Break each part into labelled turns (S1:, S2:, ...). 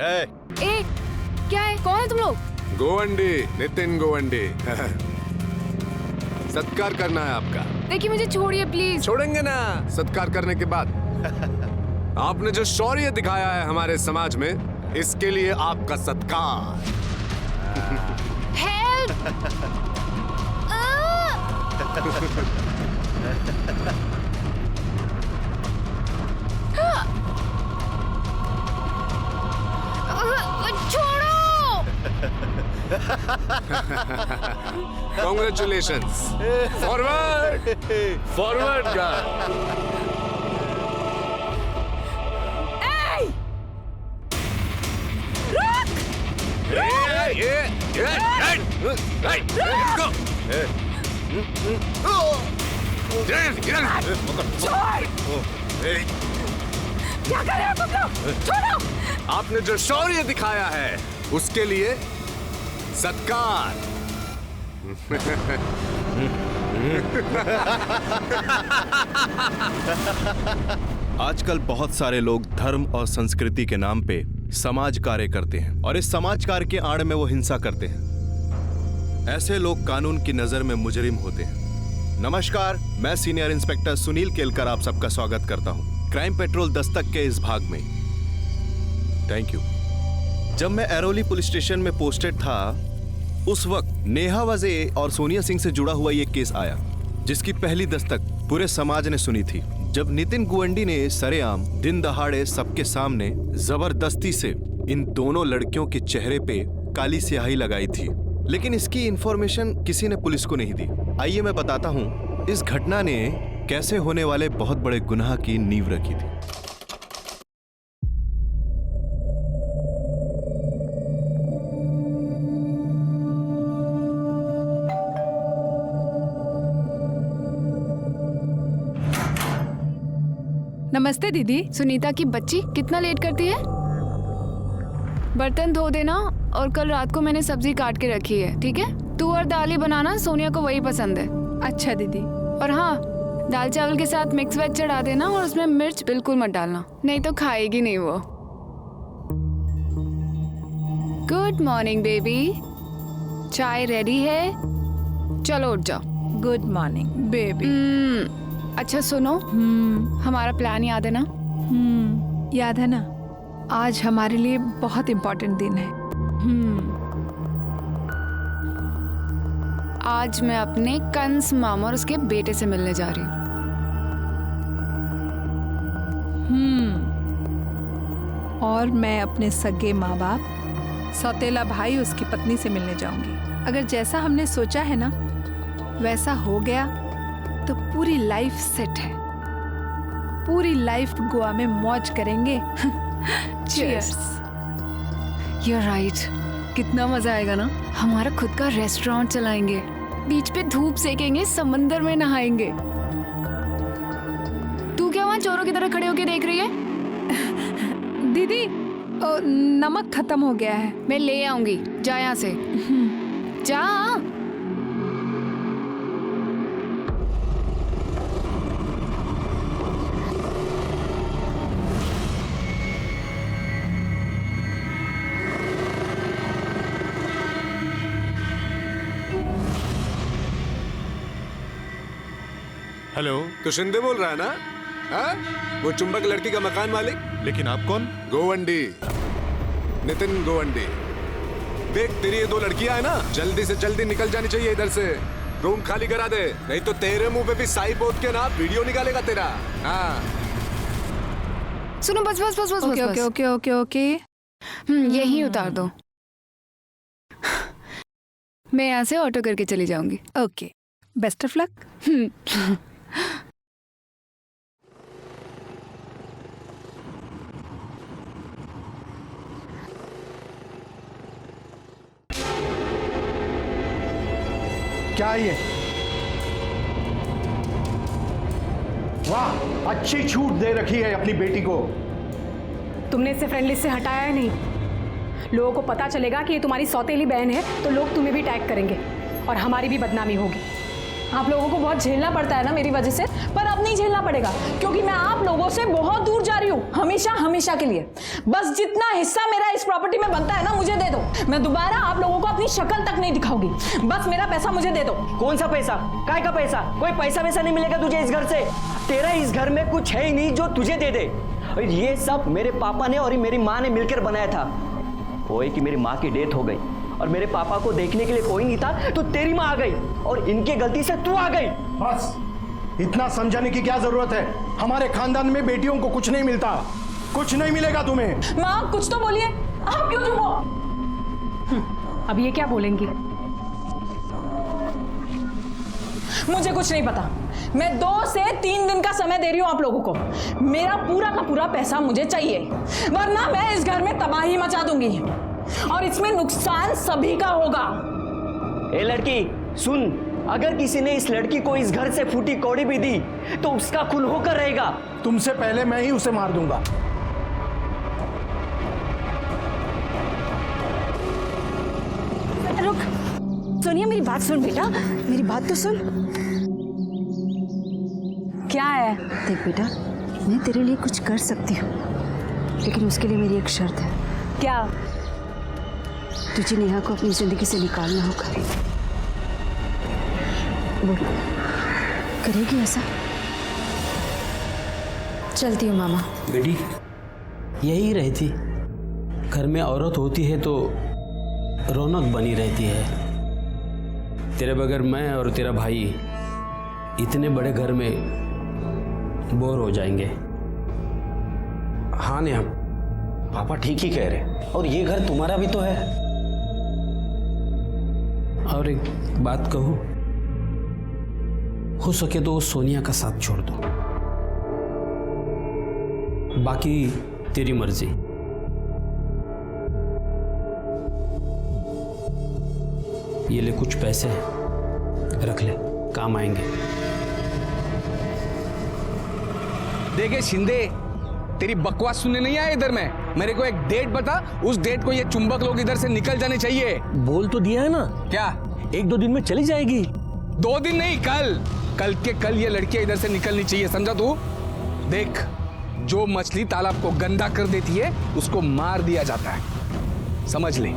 S1: ए, क्या है? कौन है तुम लोग?
S2: गोवंडी, नितिन गोवंडी। सत्कार करना है आपका।
S1: देखिए मुझे छोड़िए प्लीज।
S2: छोड़ेंगे ना सत्कार करने के बाद। आपने जो शौर्य दिखाया है हमारे समाज में, इसके लिए आपका सत्कार।
S1: हेल्प! छोड़ो!
S2: Congratulations! Forward! Forward guy!
S1: क्या कर रहे हो तुम लोग? छोड़ो!
S2: आपने जो शौर्य दिखाया है उसके लिए सत्कार।
S3: आजकल बहुत सारे लोग धर्म और संस्कृति के नाम पे समाज कार्य करते हैं और इस समाज कार्य के आड़ में वो हिंसा करते हैं। ऐसे लोग कानून की नजर में मुजरिम होते हैं। नमस्कार, मैं सीनियर इंस्पेक्टर सुनील केलकर आप सबका स्वागत करता हूं क्राइम पेट्रोल दस्तक के इस भाग में। Thank you. जब मैं एरोली पुलिस स्टेशन में पोस्टेड था उस वक्त नेहा वजे और सोनिया सिंह से जुड़ा हुआ ये केस आया, जिसकी पहली दस्तक पूरे समाज ने सुनी थी। जब नितिन गोवंडी ने सरेआम दिन दहाड़े सबके सामने जबरदस्ती से इन दोनों लड़कियों के चेहरे पे काली स्याही लगाई थी, लेकिन इसकी इंफॉर्मेशन किसी ने पुलिस को नहीं दी। आइए मैं बताता हूँ इस घटना ने कैसे होने वाले बहुत बड़े गुनाह की नींव रखी थी।
S1: नमस्ते दीदी। सुनीता की बच्ची कितना लेट करती है? बर्तन धो देना और कल रात को मैंने सब्जी काट के रखी है, ठीक है? तू और दाल ही बनाना, सोनिया को वही पसंद है। अच्छा दीदी। और हाँ, दाल चावल के साथ मिक्स वेज चढ़ा देना और उसमें मिर्च बिल्कुल मत डालना, नहीं तो खाएगी नहीं वो। गुड मॉर्निंग बेबी, चाय रेडी है, चलो उठ जाओ।
S4: Good morning baby.
S1: अच्छा सुनो, हमारा प्लान याद है ना?
S4: याद है ना? आज हमारे लिए बहुत इम्पोर्टेंट दिन है।
S1: आज मैं अपने कंस मामा और उसके बेटे से मिलने जा रही हूँ।
S4: और मैं अपने सगे माँ बाप, सौतेला भाई उसकी पत्नी से मिलने जाऊंगी। अगर जैसा हमने सोचा है ना वैसा हो गया तो पूरी लाइफ सेट है। पूरी लाइफ गोवा में मौज करेंगे। Cheers.
S1: You're right. कितना मजा आएगा ना। हमारा खुद का रेस्टोरेंट चलाएंगे, बीच पे धूप सेकेंगे, समंदर में नहाएंगे। तू क्या वहाँ चोरों की तरह खड़े होके देख रही है?
S4: दीदी नमक खत्म हो गया है।
S1: मैं ले आऊंगी, जा यहाँ से। जा।
S2: हेलो, तो शिंदे बोल रहा है ना? हाँ? वो चुंबक लड़की का मकान मालिक?
S3: लेकिन आप कौन?
S2: गोवंडी, नितिन गोवंडी। देख तेरी ये दो लड़कियां है ना, जल्दी से जल्दी निकल जानी चाहिए इधर से। रूम खाली करा दे, नहीं तो तेरे मुंह पे भी साई पोत के ना वीडियो निकालेगा तेरा। हाँ।
S1: सुनो बस बस बस बस
S4: okay okay okay okay okay.
S1: यही उतार दो। मैं यहाँ से ऑटो करके चली जाऊंगी।
S4: Okay, best of luck.
S5: क्या ये? वाह, अच्छी छूट दे रखी है अपनी बेटी को।
S6: तुमने इसे फ्रेंड लिस्ट से हटाया है नहीं। लोगों को पता चलेगा कि ये तुम्हारी सौतेली बहन है तो लोग तुम्हें भी टैग करेंगे और हमारी भी बदनामी होगी।
S7: आप लोगों को बहुत झेलना पड़ता है ना मेरी वजह से, पर अब नहीं झेलना पड़ेगा क्योंकि मैं आप लोगों से बहुत दूर जा रही हूँ, हमेशा हमेशा के लिए। बस जितना हिस्सा मेरा इस प्रॉपर्टी में बनता है ना, मुझे दे दो। मैं दोबारा आप लोगों को अपनी शक्ल तक नहीं दिखाऊंगी। बस मेरा पैसा मुझे दे दो।
S8: कौन सा पैसा? काय का पैसा? कोई पैसा वैसा नहीं मिलेगा तुझे इस घर से। तेरा इस घर में कुछ है ही नहीं जो तुझे दे दे। और ये सब मेरे पापा ने और मेरी माँ ने मिलकर बनाया था। वो कि मेरी माँ की डेथ हो गई और मेरे पापा को देखने के लिए कोई नहीं था, तो तेरी माँ आ गई और इनके गलती से तू आ गई।
S5: बस, इतना समझाने की क्या जरूरत है? हमारे खानदान में बेटियों को कुछ नहीं मिलता, कुछ नहीं मिलेगा तुम्हें।
S7: माँ कुछ तो बोलिए, आप क्यों चुप हो?
S6: अब ये क्या बोलेंगी?
S7: मुझे कुछ नहीं पता। मैं 2 से 3 दिन का समय दे रही हूँ आप लोगों को। मेरा पूरा का पूरा पैसा मुझे चाहिए, वरना मैं इस घर में तबाही मचा दूंगी और इसमें नुकसान सभी का होगा।
S8: ए लड़की सुन, अगर किसी ने इस लड़की को इस घर से फूटी कौड़ी भी दी तो उसका खून होकर रहेगा।
S5: तुमसे पहले मैं ही उसे मार दूंगा।
S9: रुक, सोनिया मेरी बात सुन बेटा, मेरी बात तो सुन।
S7: क्या है?
S9: देख बेटा, मैं तेरे लिए कुछ कर सकती हूँ, लेकिन उसके लिए मेरी एक शर्त है।
S7: क्या?
S9: तुझे नेहा को अपनी जिंदगी से निकालना होगा। बोल, करेगी ऐसा?
S7: चलती हूँ मामा।
S10: बेटी, यही रहती। घर में औरत होती है तो रौनक बनी रहती है। तेरे बगैर मैं और तेरा भाई इतने बड़े घर में बोर हो जाएंगे।
S11: हाँ नेहा, पापा ठीक ही कह रहे, और ये घर तुम्हारा भी तो है।
S10: और एक बात कहूं, हो सके तो सोनिया का साथ छोड़ दो, बाकी तेरी मर्जी। ये ले कुछ पैसे हैं, रख ले, काम आएंगे।
S12: देखे शिंदे, तेरी बकवास सुनने नहीं आया इधर में। मेरे को एक डेट बता, उस डेट को ये चुंबक लोग इधर से निकल जाने चाहिए।
S11: बोल तो दिया है ना।
S12: क्या?
S11: 1-2 दिन में चली जाएगी।
S12: 2 दिन नहीं, कल के कल ये लड़कियां इधर से निकलनी चाहिए, समझा तू? देख, जो मछली तालाब को गंदा कर देती है उसको मार दिया जाता है, समझ ले।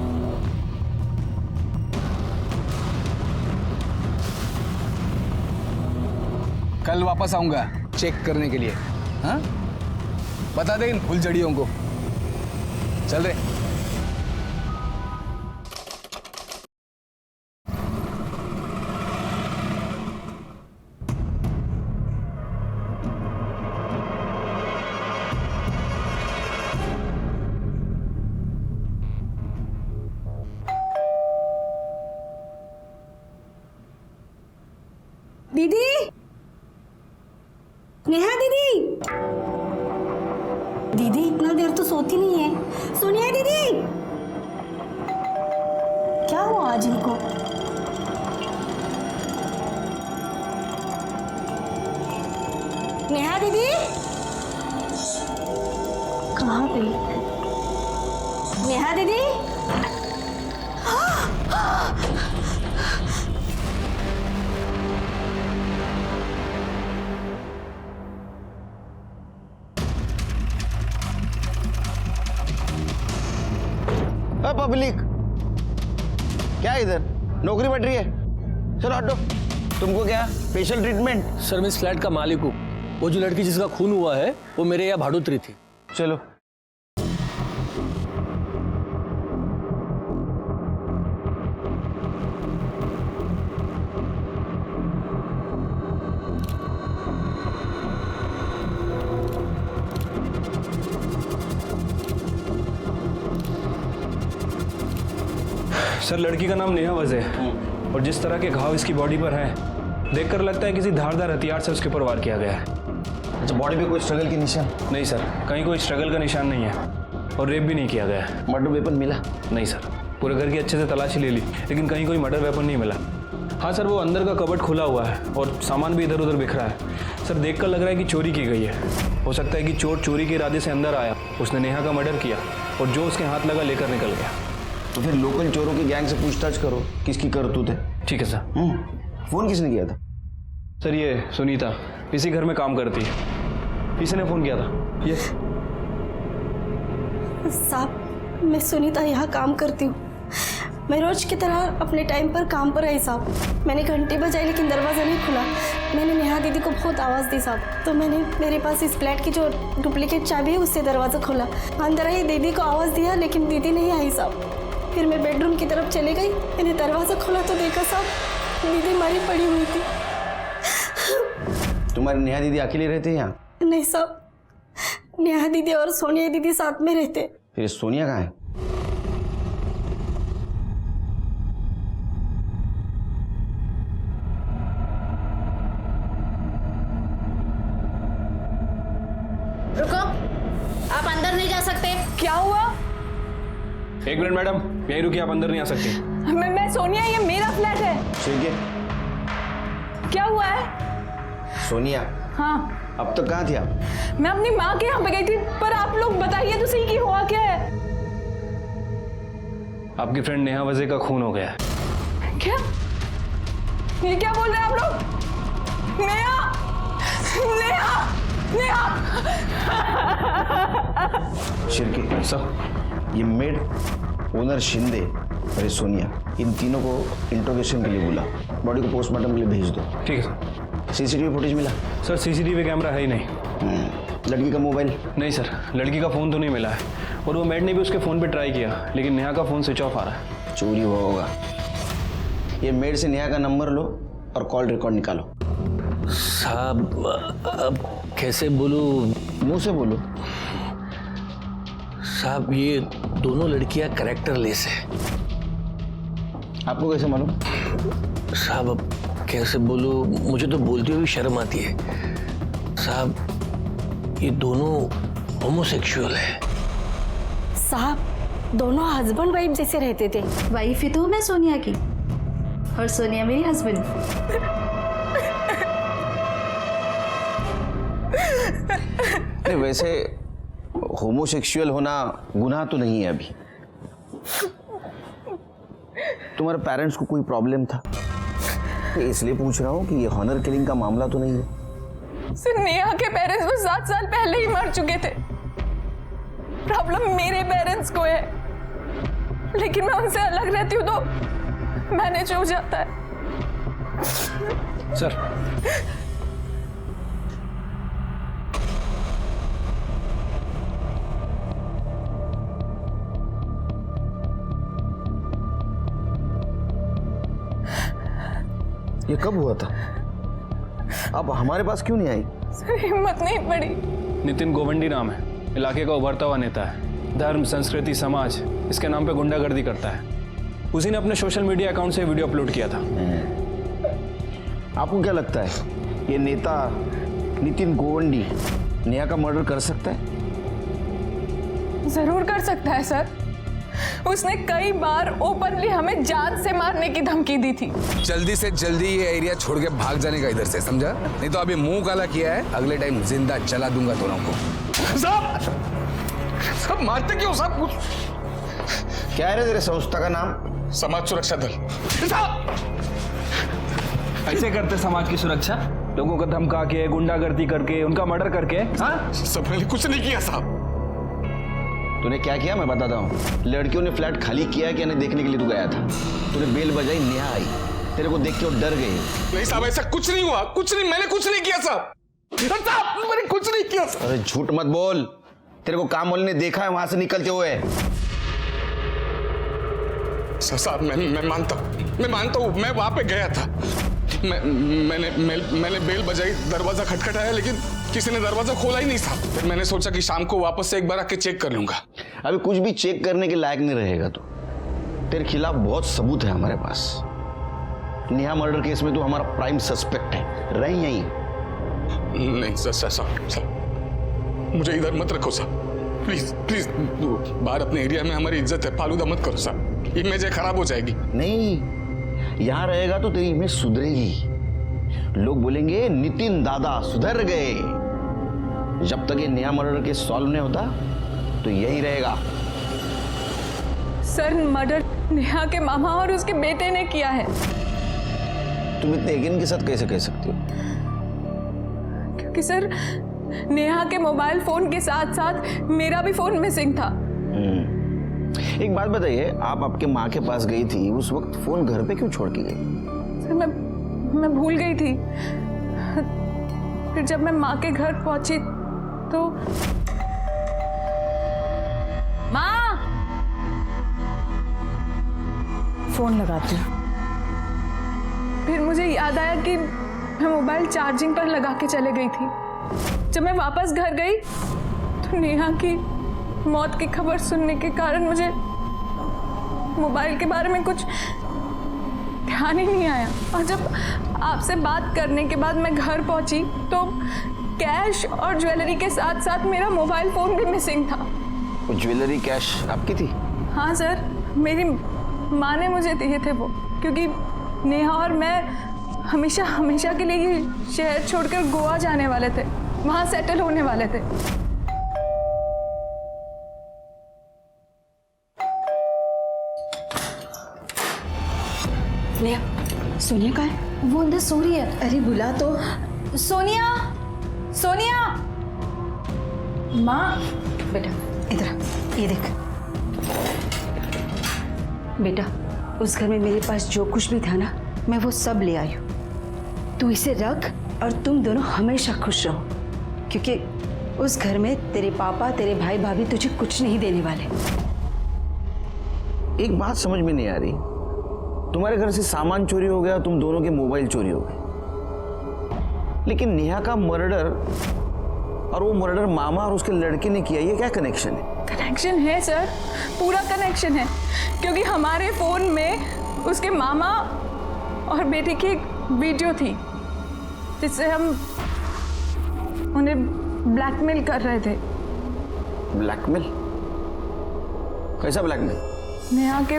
S12: कल वापस आऊंगा चेक करने के लिए। हाँ, बता दे इन फुलझड़ियों को। चल रहे।
S9: दीदी, नेहा दीदी, दीदी इतना देर तो सोती नहीं है। सोनिया दीदी, क्या हुआ आज इनको? नेहा दीदी कहाँ गई? नेहा दीदी,
S8: पब्लिक क्या इधर नौकरी बढ़ रही है? चलो हटो। तुमको क्या स्पेशल ट्रीटमेंट?
S11: सर मैं इस फ्लैट का मालिक हूँ। वो जो लड़की जिसका खून हुआ है वो मेरे यहाँ भाड़ोतरी थी।
S8: चलो।
S13: सर लड़की का नाम नेहा वज़ है और जिस तरह के घाव इसकी बॉडी पर हैं देखकर लगता है किसी धारदार हथियार से उसके ऊपर वार किया गया है।
S8: अच्छा, बॉडी पे कोई स्ट्रगल के निशान?
S13: नहीं सर, कहीं कोई स्ट्रगल का निशान नहीं है और रेप भी नहीं किया गया है।
S8: मर्डर वेपन मिला?
S13: नहीं सर, पूरे घर की अच्छे से तलाशी ले ली लेकिन कहीं कोई मर्डर वेपन नहीं मिला। हाँ सर, वो अंदर का कबर्ड खुला हुआ है और सामान भी इधर उधर बिखरा है। सर देखकर लग रहा है कि चोरी की गई है। हो सकता है कि चोर चोरी के इरादे से अंदर आया, उसने नेहा का मर्डर किया और जो उसके हाथ लगा लेकर निकल गया।
S8: तो फिर लोकल चोरों की गैंग से पूछताछ करो किसकी करतूत है।
S13: ठीक है सर।
S8: फोन किसने किया था?
S13: सर ये सुनीता इसी घर में काम करती है, इसी ने फ़ोन किया था। ये
S9: साहब मैं सुनीता यहाँ काम करती हूँ। मैं रोज की तरह अपने टाइम पर काम पर आई साहब। मैंने घंटी बजाई लेकिन दरवाज़ा नहीं खुला। मैंने नेहा दीदी को बहुत आवाज़ दी साहब, तो मैंने मेरे पास इस फ्लैट की जो डुप्लीकेट चाबी है उससे दरवाज़ा खोला। अंदर आई दीदी को आवाज़ दिया लेकिन दीदी नहीं आई साहब। फिर मैं बेडरूम की तरफ चली गई। मैंने दरवाज़ा खोला तो देखा साहब दीदी मरी पड़ी हुई थी।
S14: तुम्हारी नेहा दीदी अकेले रहते हैं यहाँ?
S9: नहीं साहब, नेहा दीदी और सोनिया दीदी साथ में रहते।
S14: फिर सोनिया कहाँ है?
S7: रुको, आप अंदर नहीं जा सकते। क्या हुआ?
S13: एक मिनट मैडम, यहीं रुकिए, आप अंदर नहीं आ सकती।
S7: मैं सोनिया, ये मेरा फ्लैट है।
S14: ठीक है।
S7: क्या हुआ है?
S14: सोनिया,
S7: हाँ
S14: अब तक कहाँ थी आप?
S7: मैं अपनी माँ के यहाँ पे गई थी, पर आप लोग बताइए तो सही कि हुआ क्या है।
S13: आपकी फ्रेंड नेहा वज़े का खून हो गया है।
S7: क्या? ये क्या बोल रहे हैं आप लोग? नेहा, नेहा, नेहा।
S14: शिरके
S13: सर,
S14: ये मेड, ओनर शिंदे और ये सोनिया, इन तीनों को इंट्रोगेशन के लिए बुला। बॉडी को पोस्टमार्टम के लिए भेज दो।
S13: ठीक है सर।
S14: सीसीटीवी फुटेज मिला?
S13: सर सीसीटीवी कैमरा है ही नहीं।
S14: लड़की का मोबाइल?
S13: नहीं सर, लड़की का फ़ोन तो नहीं मिला है, और वो मेड ने भी उसके फ़ोन पे ट्राई किया लेकिन नेहा का फ़ोन स्विच ऑफ आ रहा है।
S14: चोरी हुआ होगा। ये मेड से नेहा का नंबर लो और कॉल रिकॉर्ड निकालो।
S11: साहब अब कैसे बोलूं?
S14: मुंह से बोलो।
S11: साहब ये दोनों लड़कियां कैरेक्टरलेस है।
S14: आपको कैसे मालूम?
S11: साहब अब कैसे बोलूं, मुझे तो बोलते हुए शर्म आती है। साहब ये दोनों होमोसेक्सुअल है।
S9: साहब दोनों हस्बैंड वाइफ जैसे रहते थे।
S15: वाइफ ही तो मैं सोनिया की, और सोनिया मेरी हस्बैंड।
S14: वैसे होमोसेक्सुअल होना गुनाह तो नहीं है अभी। तुम्हारे पेरेंट्स को कोई प्रॉब्लम था? इसलिए पूछ रहा हूँ कि ये हॉनर किलिंग का मामला तो नहीं है।
S7: सर नेहा के पेरेंट्स तो 7 साल पहले ही मर चुके थे। प्रॉब्लम मेरे पेरेंट्स को है, लेकिन मैं उनसे अलग रहती हूँ तो मैनेज हो जाता है।
S13: सर
S14: ये कब हुआ था? अब हमारे पास क्यों नहीं आई?
S7: सर हिम्मत नहीं पड़ी।
S13: नितिन गोवंडी नाम है, इलाके का उभरता हुआ नेता है। धर्म, संस्कृति, समाज इसके नाम पे गुंडागर्दी करता है। उसी ने अपने सोशल मीडिया अकाउंट से वीडियो अपलोड किया था।
S14: आपको क्या लगता है ये नेता नितिन गोवंडी नेहा का मर्डर कर सकता है?
S7: जरूर कर सकता है सर। उसने कई बार ओपनली हमें जान से मारने की धमकी दी थी।
S12: जल्दी से जल्दी ये एरिया छोड़ के भाग जाने का इधर से, समझा? नहीं तो अभी मुंह काला किया है, अगले टाइम जिंदा जला दूंगा दोनों को। सब मारते क्यों साहब?
S14: क्या है तेरे संस्था का नाम?
S12: समाज सुरक्षा दल।
S13: ऐसे करते समाज की सुरक्षा? लोगों को धमका के, गुंडागर्दी करके, उनका मर्डर करके? हाँ,
S12: सबने कुछ नहीं किया साहब।
S14: तूने क्या किया मैं बताता हूँ। लड़कियों ने फ्लैट खाली किया कि नहीं देखने के लिए तू गया था। तूने बेल बजाई, नेहा आई, तेरे को देख के वो डर गई।
S12: नहीं साहब ऐसा कुछ नहीं हुआ, कुछ नहीं, मैंने कुछ नहीं किया साहब। मैंने कुछ नहीं किया साहब।
S14: अरे झूठ मत बोल, तेरे को काम वाले ने देखा है वहां से निकलते हुए।
S12: साहब मैं मानता हूँ मैं वहां पे गया था। मैंने बेल बजाई, दरवाजा खटखटाया लेकिन किसी ने दरवाजा खोला ही नहीं साहब। फिर मैंने सोचा कि शाम को वापस से एक बार आके चेक कर लूंगा।
S14: अभी कुछ भी चेक करने के लायक नहीं रहेगा तू। तेरे खिलाफ बहुत सबूत है हमारे पास। नेहा मर्डर केस में तू हमारा प्राइम सस्पेक्ट है। रही यहीं?
S12: नहीं सर, मुझे इधर मत रखो साहब, प्लीज प्लीज। बाहर अपने एरिया में हमारी इज्जत है, फालूदा मत करो साहब, इमेज खराब हो जाएगी।
S14: नहीं, यहां रहेगा तो तेरी इमेज सुधरेगी। लोग बोलेंगे नितिन दादा सुधर गए। जब तक ये नया मर्डर केस सॉल्व नहीं होता तो यही रहेगा।
S7: सर मर्डर नेहा के मामा और उसके बेटे ने किया है।
S14: तुम इतने यकीन के साथ कैसे कह सकती हो?
S7: क्योंकि सर नेहा के मोबाइल फोन के साथ साथ मेरा भी फोन मिसिंग था।
S14: एक बात बताइए, आप आपके माँ के पास गई थी, उस वक्त फोन घर पे क्यों छोड़ के गई?
S7: सर मैं भूल गई थी। फिर जब मैं माँ के घर पहुंची तो माँ, फोन लगाती हूँ। फिर मुझे याद आया कि मैं मोबाइल चार्जिंग पर लगा के चले गई थी। जब मैं वापस घर गई तो नेहा की मौत की खबर सुनने के कारण मुझे मोबाइल के बारे में कुछ ध्यान ही नहीं आया। और जब आपसे बात करने के बाद मैं घर पहुंची तो कैश और ज्वेलरी के साथ साथ मेरा मोबाइल फोन भी मिसिंग था।
S14: वो ज्वेलरी कैश आपकी थी?
S7: हाँ सर, मेरी माँ ने मुझे दिए थे वो, क्योंकि नेहा और मैं हमेशा के लिए ये शहर छोड़कर गोवा जाने वाले थे, वहाँ सेटल होने वाले थे।
S9: नेहा, सोनिया कहाँ है? वो अंदर सो रही है। अरे बुला तो।
S7: सोनिया, सोनिया। माँ,
S9: बेटा इधर आ, ये देख। बेटा, उस घर में मेरे पास जो कुछ भी था ना, मैं वो सब ले आई हूँ। तू इसे रख और तुम दोनों हमेशा खुश रहो, क्योंकि उस घर में तेरे पापा, तेरे भाई भाभी तुझे कुछ नहीं देने वाले।
S14: एक बात समझ में नहीं आ रही, तुम्हारे घर से सामान चोरी हो गया, तुम दोनों के मोबाइल चोरी हो गए, लेकिन नेहा का मर्डर और वो मर्डर मामा और उसके लड़के ने किया, ये क्या कनेक्शन है?
S7: कनेक्शन है सर, पूरा कनेक्शन है, क्योंकि हमारे फोन में उसके मामा और बेटे की एक वीडियो थी जिससे हम उन्हें ब्लैकमेल कर रहे थे।
S14: ब्लैकमेल? कैसा ब्लैकमेल?
S7: नेहा के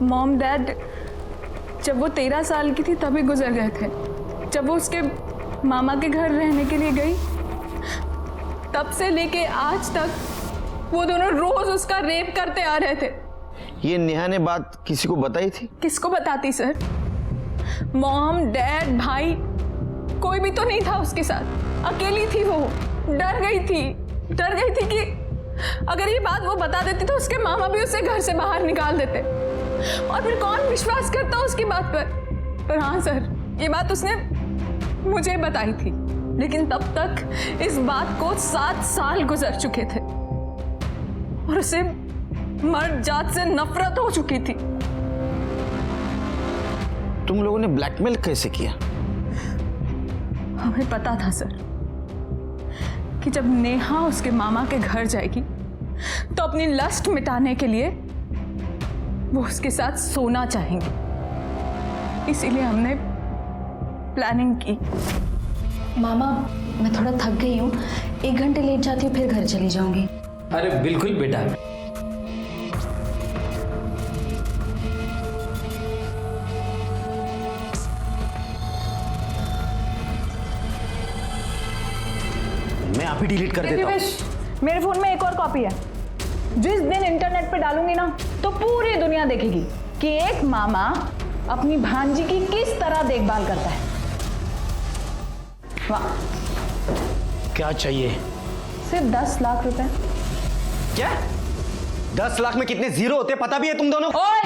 S7: मॉम डैड जब वो 13 साल की थी तभी गुजर गए थे। जब वो उसके मामा के घर रहने के लिए गई, तब से लेके आज तक वो दोनों रोज उसका रेप करते आ रहे थे।
S14: ये नेहा ने बात किसी को बताई थी?
S7: किसको बताती सर? मॉम, डैड, भाई, कोई भी तो नहीं था उसके साथ। अकेली थी वो, डर गई थी कि अगर ये बात वो बता देती तो उसके मामा भी उसे घर से बाहर निकाल देते, और फिर कौन विश्वास करता उसकी बात पर हाँ सर, ये बात उसने मुझे बताई थी, लेकिन तब तक इस बात को 7 साल गुजर चुके थे और उसे मर्द जात से नफरत हो चुकी थी।
S14: तुम लोगों ने ब्लैकमेल कैसे किया?
S7: हमें पता था सर कि जब नेहा उसके मामा के घर जाएगी तो अपनी लस्ट मिटाने के लिए वो उसके साथ सोना चाहेंगे, इसीलिए हमने प्लानिंग की।
S9: मामा, मैं थोड़ा थक गई हूँ, 1 घंटे लेट जाती हूँ, फिर घर चली जाऊंगी।
S10: अरे बिल्कुल बेटा।
S8: मैं आप ही डिलीट कर देता हूँ।
S7: मेरे फोन में एक और कॉपी है। जिस दिन इंटरनेट पे डालूंगी ना तो पूरी दुनिया देखेगी कि एक मामा अपनी भांजी की किस तरह देखभाल करता है। वाह,
S8: क्या चाहिए?
S7: सिर्फ 10 लाख रुपए।
S8: क्या? 10 लाख में कितने जीरो होते पता भी है तुम दोनों?
S7: ओए,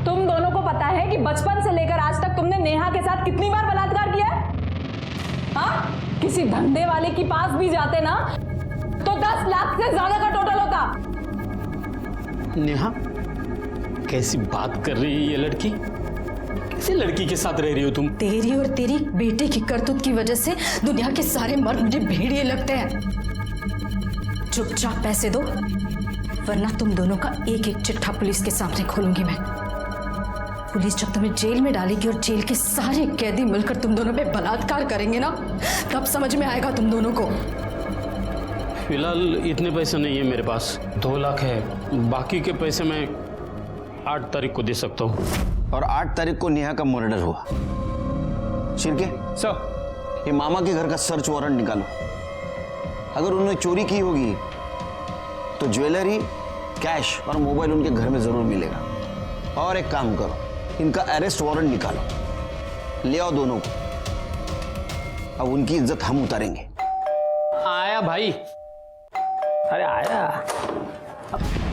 S7: तुम दोनों को पता है कि बचपन से लेकर आज तक तुमने नेहा के साथ कितनी बार बलात्कार किया है? हाँ, किसी धंधे वाले के पास भी जाते ना तो 10 लाख से ज्यादा का टोटल होता।
S10: नेहा, कैसी बात कर रही है ये लड़की? कैसी लड़की के साथ रह रही हो तुम?
S9: तेरी और तेरी बेटे की करतूत की वजह से दुनिया के सारे मर्द मुझे भेड़िए लगते हैं। चुपचाप पैसे दो, वरना तुम दोनों का एक एक चिट्ठा पुलिस के सामने खोलूंगी मैं। पुलिस जब तुम्हें जेल में डालेगी और जेल के सारे कैदी मिलकर तुम दोनों पे बलात्कार करेंगे ना, तब समझ में आएगा तुम दोनों को।
S10: फिलहाल इतने पैसे नहीं है मेरे पास, 2 लाख है, बाकी के पैसे मैं 8 तारीख को दे सकता हूँ।
S14: और 8 तारीख को नेहा का मर्डर हुआ। शिर्के
S13: सर,
S14: ये मामा के घर का सर्च वारंट निकालो। अगर उन्होंने चोरी की होगी तो ज्वेलरी, कैश और मोबाइल उनके घर में जरूर मिलेगा। और एक काम करो, इनका अरेस्ट वारंट निकालो। ले आओ दोनों को, अब उनकी इज्जत हम उतारेंगे।
S10: आया भाई, अरे आया।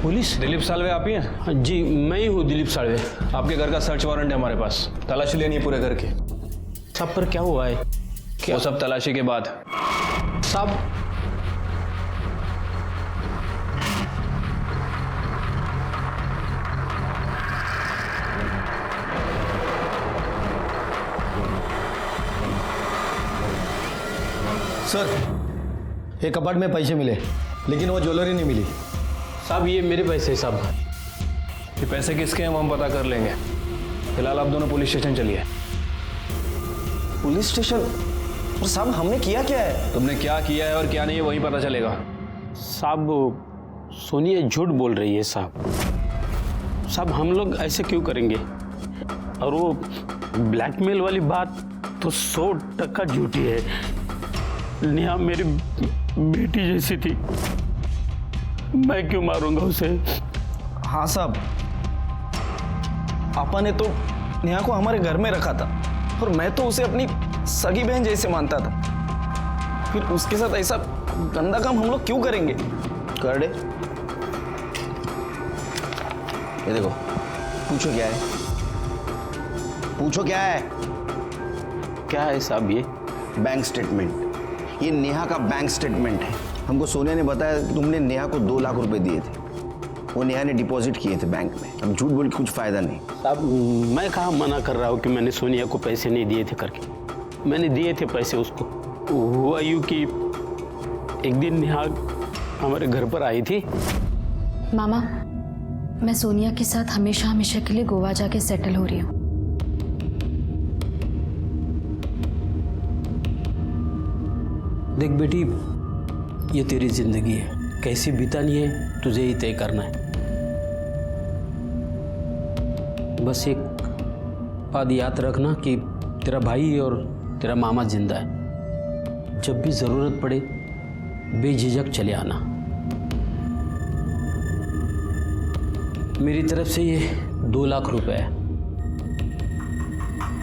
S10: पुलिस?
S13: दिलीप सालवे आप ही हैं?
S10: जी मैं ही हूँ दिलीप सालवे।
S13: आपके घर का सर्च वारंट है हमारे पास, तलाशी लेनी है पूरे घर की।
S10: सब पर क्या हुआ है?
S13: वो सब तलाशी के बाद।
S10: सब
S11: सर, ये कपाट में पैसे मिले, लेकिन वो ज्वेलरी नहीं मिली।
S10: साहब ये मेरे पैसे साहब।
S13: ये पैसे किसके हैं वो हम पता कर लेंगे। फिलहाल आप दोनों पुलिस स्टेशन चलिए।
S14: Police station? और साहब हमने किया क्या है?
S13: तुमने क्या किया है और क्या नहीं है वही पता चलेगा।
S10: साहब सोनिया झूठ बोल रही है साहब। साहब हम लोग ऐसे क्यों करेंगे? और वो ब्लैकमेल वाली बात तो 100% झूठी है। नेहा मेरी बेटी जैसी थी, मैं क्यों मारूंगा उसे?
S14: हाँ साहब, पापा ने तो नेहा को हमारे घर में रखा था और मैं तो उसे अपनी सगी बहन जैसे मानता था। फिर उसके साथ ऐसा गंदा काम हम लोग क्यों करेंगे? कर दे। ये देखो, पूछो क्या है? पूछो क्या है?
S10: क्या है साहब? ये
S14: बैंक स्टेटमेंट, ये नेहा का बैंक स्टेटमेंट है। हमको सोनिया ने बताया कि तुमने नेहा को 2 लाख रुपए दिए थे, वो नेहा ने डिपॉजिट किए थे बैंक में। अब झूठ बोल के कुछ फायदा नहीं।
S10: साहब मैं कहाँ मना कर रहा हूँ कि मैंने सोनिया को पैसे नहीं दिए थे करके। मैंने दिए थे पैसे उसको। हुआ यूँ कि एक दिन नेहा हमारे घर पर आई थी।
S15: मामा, मैं सोनिया के साथ हमेशा हमेशा के लिए गोवा जाके सेटल हो रही हूँ।
S10: देख बेटी, ये तेरी जिंदगी है, कैसी बितानी है तुझे ही तय करना है। बस एक बात याद रखना कि तेरा भाई और तेरा मामा जिंदा है। जब भी जरूरत पड़े बेझिझक चले आना। मेरी तरफ से ये 2 लाख रुपए है,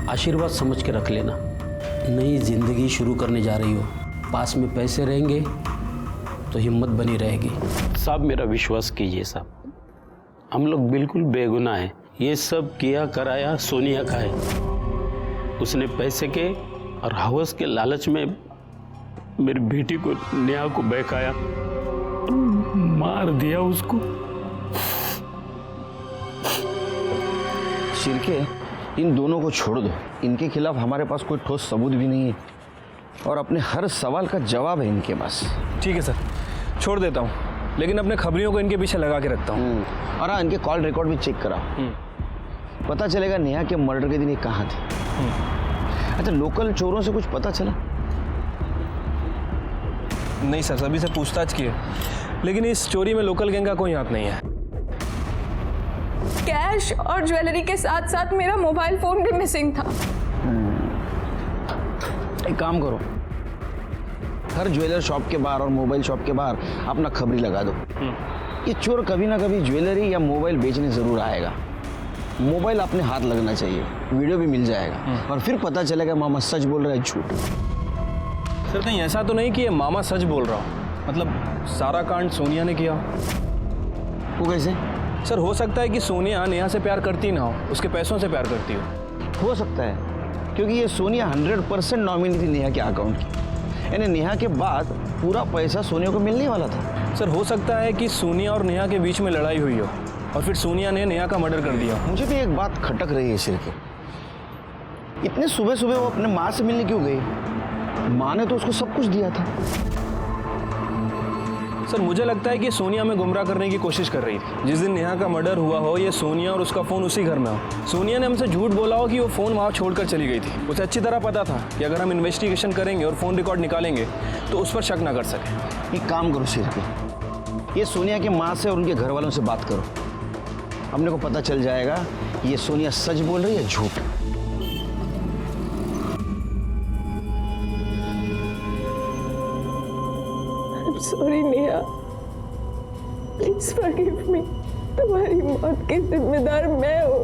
S10: आशीर्वाद समझ के रख लेना। नई जिंदगी शुरू करने जा रही हो, पास में पैसे रहेंगे तो हिम्मत बनी रहेगी। साहब मेरा विश्वास कीजिए साहब, हम लोग बिल्कुल बेगुनाह हैं। ये सब किया कराया सोनिया का है। उसने पैसे के और हवस के लालच में मेरी बेटी को, नेहा को बहकाया, मार दिया उसको।
S14: शिरके, इन दोनों को छोड़ दो। इनके खिलाफ हमारे पास कोई ठोस सबूत भी नहीं है और अपने हर सवाल का जवाब है इनके पास।
S13: ठीक है सर, छोड़ देता हूँ, लेकिन अपने खबरियों को इनके पीछे लगा के रखता हूँ।
S14: और हाँ, इनके कॉल रिकॉर्ड भी चेक कराओ। पता चलेगा नेहा के मर्डर के दिन ये कहाँ थे। अच्छा, लोकल चोरों से कुछ पता चला?
S13: नहीं सर, सभी से पूछताछ की है, लेकिन इस चोरी में लोकल गैंग का कोई हाथ नहीं है।
S7: कैश और ज्वेलरी के साथ साथ मेरा मोबाइल फोन भी मिसिंग था।
S14: एक काम करो, हर ज्वेलर शॉप के बाहर और मोबाइल शॉप के बाहर अपना खबरी लगा दो। ये चोर कभी ना कभी ज्वेलरी या मोबाइल बेचने जरूर आएगा। मोबाइल अपने हाथ लगना चाहिए, वीडियो भी मिल जाएगा और फिर पता चलेगा मामा सच बोल रहा है झूठ।
S13: सर नहीं, ऐसा तो नहीं कि ये मामा सच बोल रहा हो, मतलब सारा कांड सोनिया ने किया।
S14: वो कैसे?
S13: सर हो सकता है कि सोनिया नेहा से प्यार करती ना हो, उसके पैसों से प्यार करती
S14: हो सकता है, क्योंकि ये सोनिया 100% नॉमिनी थी नेहा के अकाउंट की। यानी नेहा के बाद पूरा पैसा सोनिया को मिलने वाला था।
S13: सर हो सकता है कि सोनिया और नेहा के बीच में लड़ाई हुई हो और फिर सोनिया ने नेहा का मर्डर कर दिया।
S14: मुझे भी एक बात खटक रही है शिरके, इतने सुबह सुबह वो अपने माँ से मिलने क्यों गई? माँ ने तो उसको सब कुछ दिया था।
S13: सर मुझे लगता है कि सोनिया में गुमराह करने की कोशिश कर रही थी। जिस दिन नेहा का मर्डर हुआ हो, ये सोनिया और उसका फ़ोन उसी घर में हो। सोनिया ने हमसे झूठ बोला हो कि वो फ़ोन वहाँ छोड़कर चली गई थी। उसे अच्छी तरह पता था कि अगर हम इन्वेस्टिगेशन करेंगे और फ़ोन रिकॉर्ड निकालेंगे तो उस पर शक ना कर सके।
S14: एक काम करो शिरके, ये सोनिया की माँ से और उनके घर वालों से बात करो। हमने को पता चल जाएगा ये सोनिया सच बोल रही है झूठ।
S7: Sorry Neha, please forgive me. तुम्हारी मौत की जिम्मेदार मैं हूँ।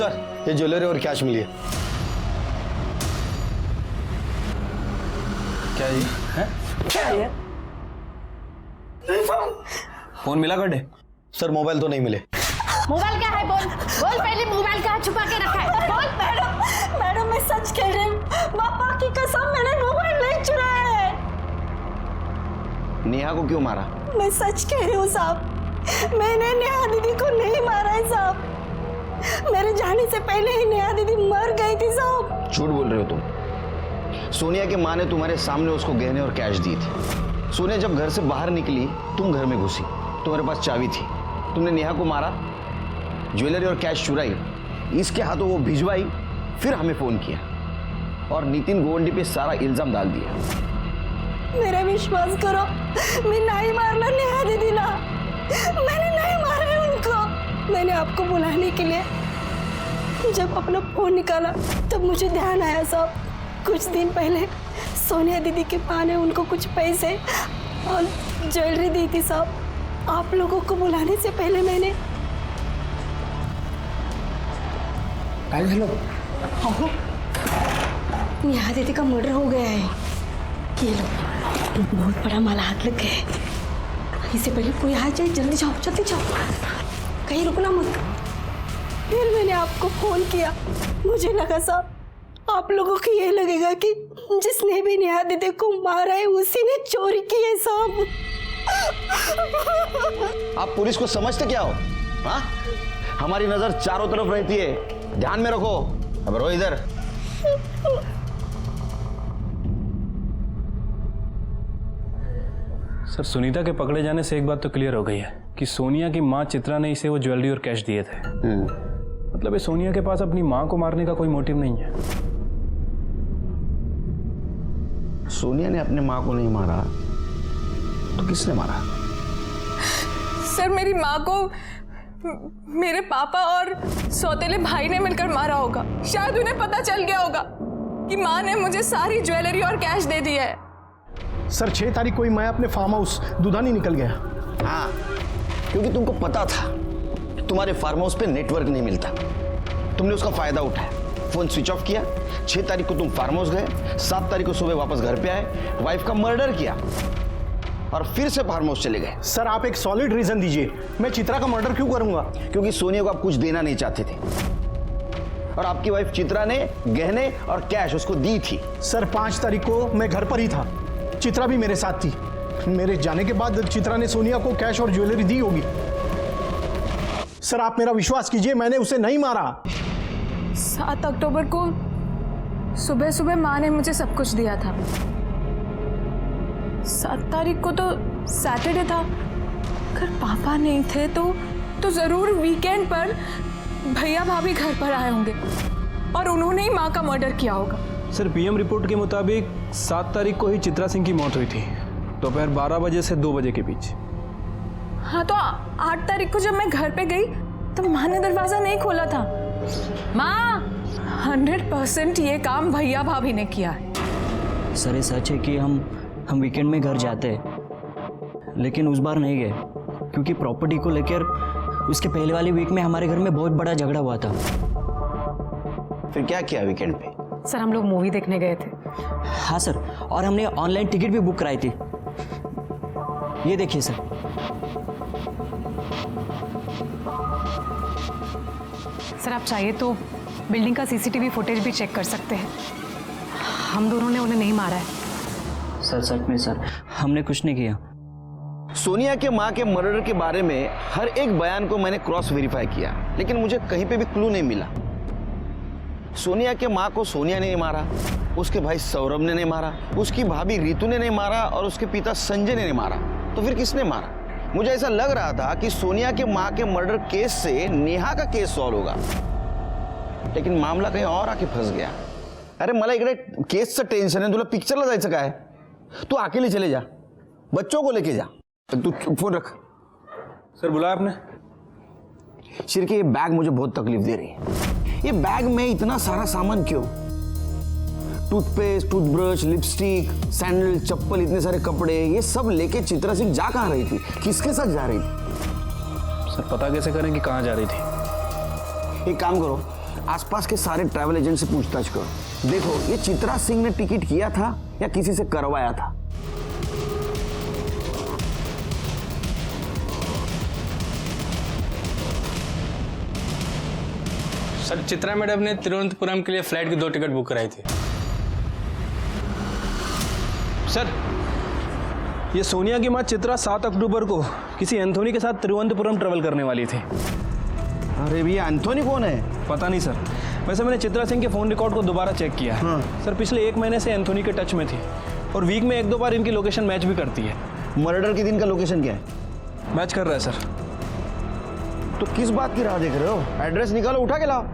S14: सर, ये ज्वेलरी और कैश मिली है।
S13: क्या ये है?
S14: क्या है?
S13: फोन मिला गड्ढे?
S14: सर मोबाइल तो नहीं मिले।
S9: मोबाइल क्या है? बोल बोल, पहले मोबाइल कहाँ छुपा के रखा है? बोल। मैडम मैं सच कह रही हूँ, पापा की कसम, मैंने मोबाइल नहीं चुराया है।
S14: नेहा को क्यों मारा?
S9: मैं सच कह रही हूँ साहब, मैंने नेहा दीदी को नहीं मारा है साहब। मेरे जाने से पहले ही नेहा दीदी मर गई थी साहब।
S14: झूठ बोल रहे हो तुम। सोनिया के माँ ने तुम्हारे सामने उसको गहने और कैश दी थी। सोनिया जब घर से बाहर निकली, तुम घर में घुसी, तुम्हारे पास चाबी थी, तुमने नेहा को मारा, ज्वेलरी और कैश चुराई, इसके हाथों वो भिजवाई, फिर हमें फोन किया और नितिन गोवंडी पे सारा इल्जाम डाल दिया।
S9: मेरा विश्वास करो, मैं नहीं मारना नेहा दीदी ना, मैंने नहीं मारा है उनको। मैंने आपको बुलाने के लिए जब अपना फोन निकाला तब मुझे ध्यान आया साहब, कुछ दिन पहले सोनिया दीदी के माँ ने उनको कुछ पैसे और ज्वेलरी दी थी साहब। आप लोगों को बुलाने से पहले मैंने
S16: हेलो,
S9: नेहा दीदी का मर्डर हो गया है। ये लो, बहुत बड़ा माला हाथ लग गया है। इससे पहले कोई आ जाए, जल्दी जाओ जल्दी जाओ, कहीं रुकना मत। फिर मैंने आपको फोन किया, मुझे लगा साहब आप लोगों को ये लगेगा कि जिसने भी नेहा दीदी को मारा है उसी ने चोरी की है साहब।
S14: आप पुलिस को समझते क्या हो? हाँ, हमारी नजर चारों तरफ रहती है, ध्यान में रखो। अब रो इधर।
S13: सर, सुनीता के पकड़े जाने से एक बात तो क्लियर हो गई है कि सोनिया की माँ चित्रा ने इसे वो ज्वेलरी और कैश दिए थे। मतलब ये सोनिया के पास अपनी माँ को मारने का कोई मोटिव नहीं है।
S14: सोनिया ने अपने माँ को नहीं मारा तो किसने मारा?
S7: सर, मेरी माँ को मेरे पापा और सौतेले भाई ने मिलकर मारा होगा। शायद उन्हें पता चल गया होगा कि माँ ने मुझे सारी ज्वेलरी और कैश दे दिया है।
S5: सर 6 तारीख को ही मैं अपने फार्म हाउस दुधानी निकल गया।
S14: हाँ, क्योंकि तुमको पता था तुम्हारे फार्म हाउस पे नेटवर्क नहीं मिलता, तुमने उसका फायदा उठाया, फोन स्विच ऑफ किया। 6 तारीख को तुम फार्म हाउस गए, 7 तारीख को सुबह वापस घर पे आए, वाइफ का मर्डर किया और फिर से फार्म हाउस चले गए।
S5: सर आप एक सॉलिड रीजन दीजिए, मैं चित्रा का मर्डर क्यों करूंगा?
S14: क्योंकि सोनिया को आप कुछ देना नहीं चाहते थे और आपकी वाइफ चित्रा ने गहने और कैश उसको दी थी।
S5: सर 5 तारीख को मैं घर पर ही था, चित्रा भी मेरे साथ थी। मेरे जाने के बाद चित्रा ने सोनिया को कैश और ज्वेलरी दी होगी। सर आप मेरा विश्वास कीजिए, मैंने उसे नहीं मारा।
S7: 7 अक्टूबर को सुबह सुबह माँ ने मुझे सब कुछ दिया था। 7 तारीख को तो सैटरडे था, अगर पापा नहीं थे तो जरूर वीकेंड पर भैया भाभी घर पर आए होंगे और उन्होंने ही माँ का मर्डर किया होगा।
S13: सर, पीएम रिपोर्ट के मुताबिक 7 तारीख को ही चित्रा सिंह की मौत हुई थी, दोपहर 12 बजे से 2 बजे के बीच।
S7: हाँ, तो 8 तारीख को जब मैं घर पे गई तो माँ ने दरवाजा नहीं खोला था। माँ, 100% ये काम भैया भाभी ने किया है।
S16: सर ये सच है कि हम वीकेंड में घर जाते हैं, लेकिन उस बार नहीं गए क्योंकि प्रॉपर्टी को लेकर उसके पहले वाली वीक में हमारे घर में बहुत बड़ा झगड़ा हुआ था।
S14: फिर क्या किया वीकेंड पे?
S6: सर हम लोग मूवी देखने गए थे।
S16: हाँ सर, और हमने ऑनलाइन टिकट भी बुक कराई थी। ये देखिए सर।
S6: सर आप चाहिए तो बिल्डिंग का सीसीटीवी फुटेज भी चेक कर सकते हैं, हम दोनों ने उन्हें नहीं मारा है।
S16: सर सच में सर, हमने कुछ नहीं किया।
S14: सोनिया के माँ के मर्डर के बारे में हर एक बयान को मैंने क्रॉस वेरीफाई किया, लेकिन मुझे कहीं पे भी क्लू नहीं मिला। सोनिया के माँ को सोनिया ने नहीं मारा, उसके भाई सौरभ ने नहीं मारा, उसकी भाभी रितु ने नहीं मारा और उसके पिता संजय ने नहीं मारा। तो फिर किसने मारा? मुझे ऐसा लग रहा था कि सोनिया के माँ के मर्डर केस से नेहा का केस सॉल्व होगा, लेकिन मामला कहीं और आके फंस गया। अरे मला इकडे केसचं टेन्शन आहे, तुला पिक्चरला जायचं काय? तू अकेले चले जा, बच्चों को लेके जा। तू फोन रख।
S13: सर बुलाया आपने?
S14: शिरके, ये बैग मुझे बहुत तकलीफ दे रही है। ये बैग में इतना सारा सामान क्यों? टूथपेस्ट, टूथब्रश, लिपस्टिक, सैंडल, चप्पल, इतने सारे कपड़े, ये सब लेके चित्रा सिंह जा कहाँ रही थी? किसके साथ जा रही थी?
S13: सर पता कैसे करें कि कहाँ जा रही थी?
S14: एक काम करो, आसपास के सारे ट्रैवल एजेंट से पूछताछ करो। देखो ये चित्रा सिंह ने टिकट किया था या किसी से करवाया था।
S13: सर चित्रा मैडम ने तिरुवनंतपुरम के लिए फ्लाइट की 2 टिकट बुक कराई थी।
S11: सर ये सोनिया की मां चित्रा 7 अक्टूबर को किसी एंथोनी के साथ तिरुवनंतपुरम ट्रेवल करने वाली थी।
S14: अरे भैया एंथोनी कौन है?
S11: पता नहीं सर, वैसे मैंने चित्रा सिंह के फ़ोन रिकॉर्ड को दोबारा चेक किया है।
S14: हाँ।
S11: सर पिछले 1 महीने से एंथोनी के टच में थी और वीक में 1-2 बार इनकी लोकेशन मैच भी करती है।
S14: मर्डर के दिन का लोकेशन क्या है?
S11: मैच कर रहा है सर।
S14: तो किस बात की राह देख रहे हो? एड्रेस निकालो, उठा के लाओ।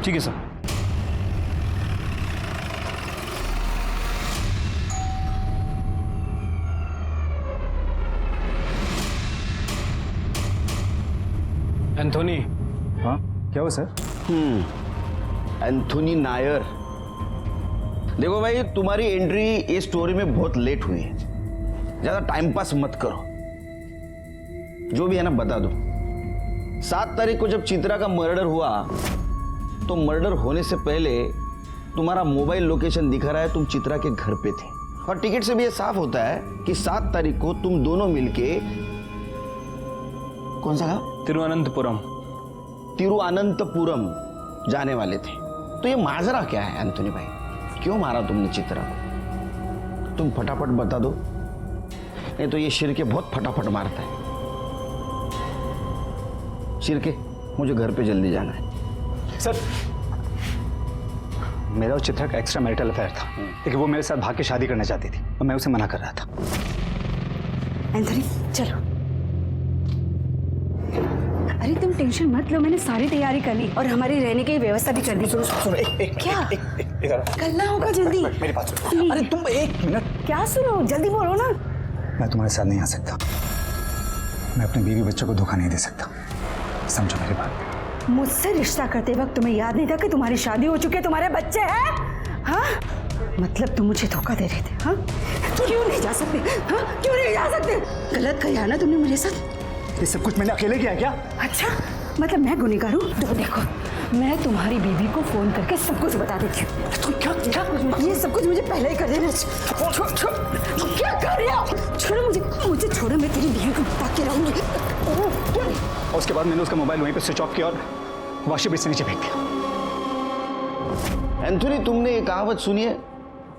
S11: ठीक है सर।
S13: एंथोनी।
S11: हाँ क्या हुआ सर?
S14: एंथोनी नायर। देखो भाई तुम्हारी एंट्री ये स्टोरी में बहुत लेट हुई है, ज्यादा टाइम पास मत करो। जो भी है ना बता दो। 7 तारीख को जब चित्रा का मर्डर हुआ तो मर्डर होने से पहले तुम्हारा मोबाइल लोकेशन दिखा रहा है तुम चित्रा के घर पे थे, और टिकट से भी ये साफ होता है कि 7 तारीख को तुम दोनों मिलके कौन सा गाँव?
S13: तिरुवनंतपुरम।
S14: तिरुवनंतपुरम जाने वाले थे। तो ये माजरा क्या है एंथोनी भाई? क्यों मारा तुमने चित्रा को? तुम फटाफट बता दो, नहीं तो ये शिरके बहुत फटाफट मारता है। शिरके मुझे घर पे जल्दी जाना है।
S17: सर मेरा और चित्रा का एक्स्ट्रा मैरिटल अफेयर था, लेकिन वो मेरे साथ भाग के शादी करना चाहती थी और मैं उसे मना कर रहा था।
S18: एंथोनी चलो। अरे तुम टेंशन मत लो, मैंने सारी तैयारी कर ली और हमारी रहने की व्यवस्था भी कर दी। क्या करना होगा जल्दी?
S17: मेरी बात सुनो। अरे तुम 1 मिनट।
S18: क्या सुनो, जल्दी बोलो ना।
S17: मैं तुम्हारे साथ नहीं आ सकता। मैं अपने बीवी बच्चों को धोखा नहीं दे सकता, समझो मेरी बात।
S18: मुझसे रिश्ता करते वक्त तुम्हें याद नहीं था कि तुम्हारी शादी हो चुकी है, तुम्हारे बच्चे हैं? हाँ मतलब तुम मुझे धोखा दे रहे थे? हाँ क्यों नहीं जा सकते? हाँ क्यों नहीं जा सकते? गलत किया ना तुमने मेरे साथ।
S17: ये सब कुछ मैंने अकेले किया क्या?
S18: अच्छा मतलब मैं गुनहगार हूँ? तो देखो मैं तुम्हारी बीवी को फोन करके सब कुछ बता देती हूँ। तुम क्या ये सब कुछ मुझे पहले ही कर देना। क्या कर रहे हो? छोड़ो मुझे छोड़ो, मैं तेरी बीवी को बता के रहूंगी।
S17: और उसके बाद मैंने उसका मोबाइल वहीं पे स्विच ऑफ किया और वॉशिंग मशीन से नीचे फेंक दिया।
S14: एंथोनी तुमने ये कहावत सुनी है,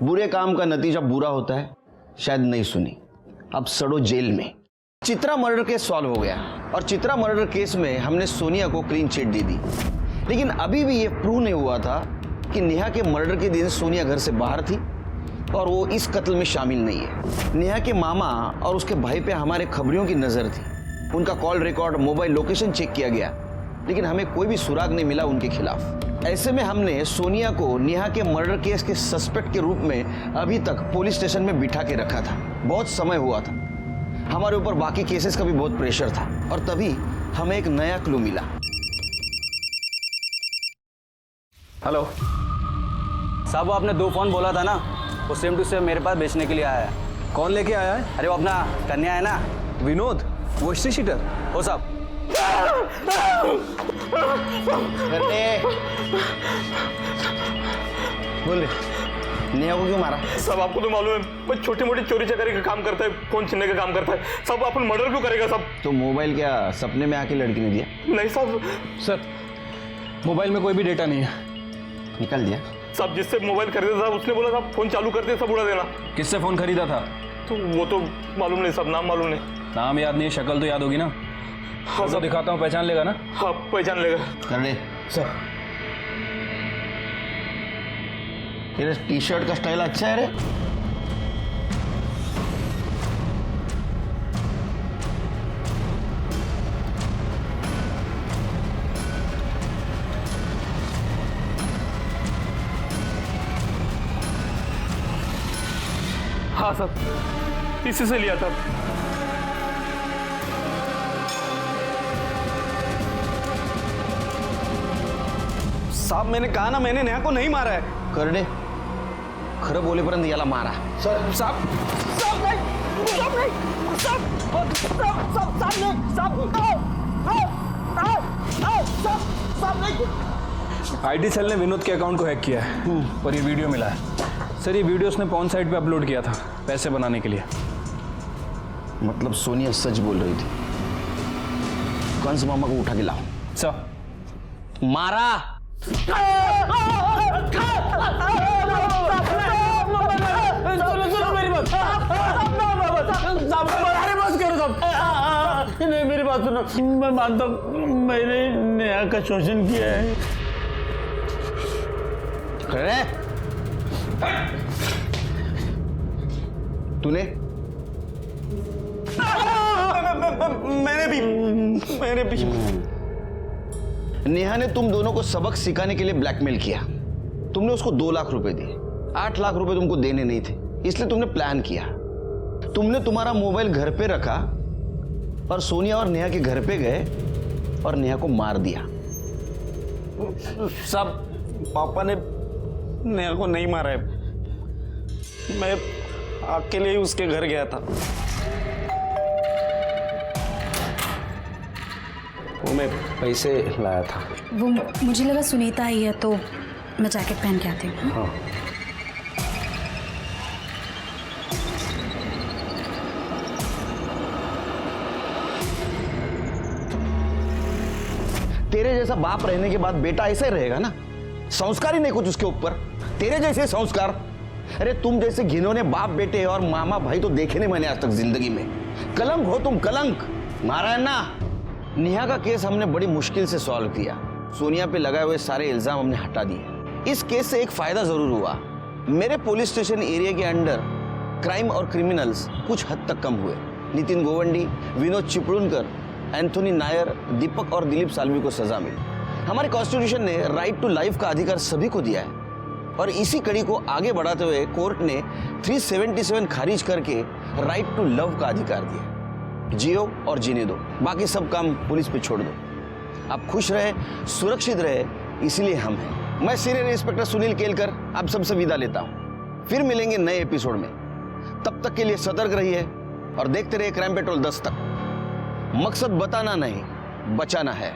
S14: बुरे काम का नतीजा बुरा होता है? शायद नहीं सुनी। अब सड़ो जेल में। चित्रा मर्डर केस सॉल्व हो गया और चित्रा मर्डर केस में हमने सोनिया को क्लीन चिट दे दी, लेकिन अभी भी ये प्रूव नहीं हुआ था कि नेहा के मर्डर के दिन सोनिया घर से बाहर थी और वो इस कत्ल में शामिल नहीं है। नेहा के मामा और उसके भाई पे हमारे खबरियों की नजर थी, उनका call record, mobile location check किया गया, लेकिन हमें कोई भी सुराग नहीं मिला उनके खिलाफ। ऐसे में हमने सोनिया को नेहा के मर्डर केस के सस्पेक्ट के रूप में अभी तक पुलिस स्टेशन में बिठा के रखा था। बहुत समय हुआ था, हमारे ऊपर बाकी केसेस का भी बहुत प्रेशर था, और तभी हमें एक नया क्लू मिला।
S16: हेलो साहब, वो आपने 2 फोन बोला था ना, वो सेम टू सेम मेरे पास बेचने के लिए आया है।
S11: कौन लेके आया है?
S16: अरे वो अपना कन्या है ना,
S11: विनोद, वो हिस्ट्री शीटर
S16: हो साहब।
S14: बोल नेहा को क्यों मारा?
S13: सब आपको तो मालूम है, मैं छोटी मोटी चोरी चकारी का काम करता है, फोन छीनने का काम करता है। सब अपन मर्डर क्यों करेगा? सब
S14: तो मोबाइल क्या सपने में आके लड़की ने दिया?
S13: नहीं साहब।
S11: सर मोबाइल में कोई भी डेटा नहीं है।
S14: निकाल दिया
S13: सब? जिससे मोबाइल खरीदा था उसने बोला था फोन चालू करते सब उड़ा देना।
S11: किससे फोन खरीदा था?
S13: तो वो तो मालूम नहीं, सब नाम मालूम नहीं।
S11: नाम याद नहीं, शक्ल तो याद होगी ना?
S13: हाँ
S11: सब दिखाता हूँ, पहचान लेगा ना?
S13: हाँ पहचान लेगा।
S14: कर ले
S11: सर।
S14: तेरे टी शर्ट का स्टाइल अच्छा है रे।
S13: हाँ सर, इसी से लिया था।
S11: साहब मैंने कहा ना, मैंने नेहा को नहीं मारा है।
S14: करडे खरं बोलेपर्यंत याला मारा।
S11: सर साहब
S13: आईटी सेल ने विनोद के अकाउंट को हैक किया है और ये वीडियो मिला है। सर ये वीडियो उसने पॉर्न साइट पे अपलोड किया था पैसे बनाने के लिए।
S14: मतलब सोनिया सच बोल रही थी। कंस मामा को उठा के लाओ।
S13: सर
S14: मारा।
S19: सुनो मेरी बात। अरे बस करो साहब। नहीं मेरी बात सुनो, मैं मानता हूँ मैंने नेहा का शोषण किया है।
S14: अरे तूने? मैंने भी। नेहा ने तुम दोनों को सबक सिखाने के लिए ब्लैकमेल किया। तुमने उसको 2 लाख रुपए दिए। 8 लाख रुपए तुमको देने नहीं थे, इसलिए तुमने प्लान किया। तुमने तुम्हारा मोबाइल घर पे रखा और सोनिया और नेहा के घर पे गए और नेहा को मार दिया।
S19: सब पापा ने नेहा को नहीं मारा है, मैं अकेले ही उसके घर गया था। वो मैं पैसे लाया था।
S15: वो मुझे लगा सुनीता आई है तो मैं जैकेट पहन के आती हूँ।
S14: हाँ। तेरे जैसा बाप रहने के बाद बेटा ऐसे ही रहेगा ना, संस्कार ही नहीं कुछ उसके ऊपर। तेरे जैसे संस्कार, अरे तुम जैसे घिनौने बाप बेटे और मामा भाई तो देखे नहीं मैंने आज तक जिंदगी में। कलंक हो तुम, कलंक। नारायण ना, नेहा का केस हमने बड़ी मुश्किल से सॉल्व किया। सोनिया पे लगाए हुए सारे इल्जाम हमने हटा दिए। इस केस से एक फायदा जरूर हुआ, मेरे पुलिस स्टेशन एरिया के अंडर क्राइम और क्रिमिनल्स कुछ हद तक कम हुए। नितिन गोवंडी, विनोद चिपळूणकर, एंथोनी नायर, दीपक और दिलीप साल्वी को सजा मिली। हमारे कॉन्स्टिट्यूशन ने राइट टू लाइफ का अधिकार सभी को दिया है और इसी कड़ी को आगे बढ़ाते हुए कोर्ट ने 377 खारिज करके राइट टू लव का अधिकार दिया। जियो और जीने दो, बाकी सब काम पुलिस पे छोड़ दो। आप खुश रहे, सुरक्षित रहे, इसलिए हम हैं। मैं सीनियर इंस्पेक्टर सुनील केलकर आप सबसे विदा लेता हूं। फिर मिलेंगे नए एपिसोड में। तब तक के लिए सतर्क रहिए और देखते रहिए क्राइम पेट्रोल 10 तक। मकसद बताना नहीं, बचाना है।